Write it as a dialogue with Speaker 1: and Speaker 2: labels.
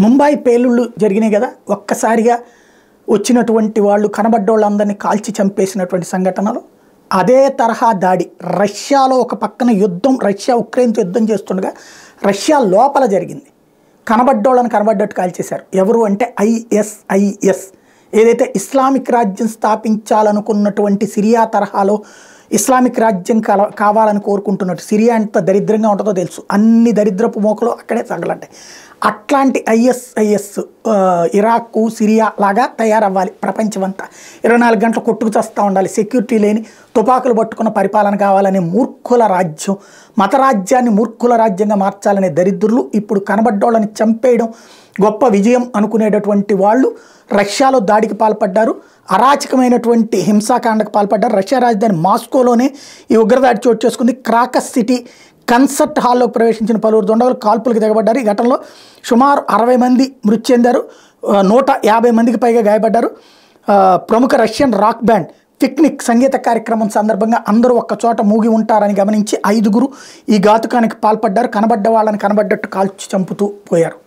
Speaker 1: ముంబై పేలుళ్ళు జరిగినాయి కదా, ఒక్కసారిగా వచ్చినటువంటి వాళ్ళు కనబడ్డోళ్ళందరినీ కాల్చి చంపేసినటువంటి సంఘటనలు. అదే తరహా దాడి రష్యాలో ఒక పక్కన యుద్ధం, రష్యా ఉక్రెయిన్తో యుద్ధం చేస్తుండగా రష్యా లోపల జరిగింది. కనబడ్డోళ్ళని కనబడ్డట్టు కాల్చేశారు. ఎవరు అంటే ఐఎస్ఐఎస్, ఏదైతే ఇస్లామిక్ రాజ్యం స్థాపించాలనుకున్నటువంటి సిరియా తరహాలో ఇస్లామిక్ రాజ్యం కావాలని కోరుకుంటున్నట్టు. సిరియా ఎంత దరిద్రంగా ఉంటుందో తెలుసు, అన్ని దరిద్రపు మోకలు అక్కడే తగలంటాయి. అట్లాంటి ఐఎస్ఐఎస్ ఇరాక్, సిరియా లాగా తయారవ్వాలి. ప్రపంచమంతా 24 గంటలు కొట్టుకు చస్తూ ఉండాలి, సెక్యూరిటీ లేని తుపాకులు పట్టుకున్న పరిపాలన కావాలనే మూర్ఖుల రాజ్యం, మత రాజ్యాన్ని మూర్ఖుల రాజ్యంగా మార్చాలనే దరిద్రులు ఇప్పుడు కనబడ్డోళ్ళని చంపేయడం గొప్ప విజయం అనుకునేటటువంటి వాళ్ళు రష్యాలో దాడికి పాల్పడ్డారు. అరాచకమైనటువంటి హింసాకాండకు పాల్పడ్డారు. రష్యా రాజధాని మాస్కోలోనే ఈ ఉగ్రదాడి చోటు చేసుకుంది. క్రాకస్ సిటీ కన్సర్ట్ హాల్లోకి ప్రవేశించిన పలువురు దుండగులు కాల్పులకు దిగబడ్డారు. ఈ ఘటనలో సుమారు 60 మంది మృతి చెందారు, 150 మందికి పైగా గాయపడ్డారు. ప్రముఖ రష్యన్ రాక్ బ్యాండ్ పిక్నిక్ సంగీత కార్యక్రమం సందర్భంగా అందరూ ఒక్కచోట మూగి ఉంటారని గమనించి 5గురు ఈ ఘాతుకానికి పాల్పడ్డారు. కనబడ్డ వాళ్ళని కనబడ్డట్టు కాల్చి చంపుతూ పోయారు.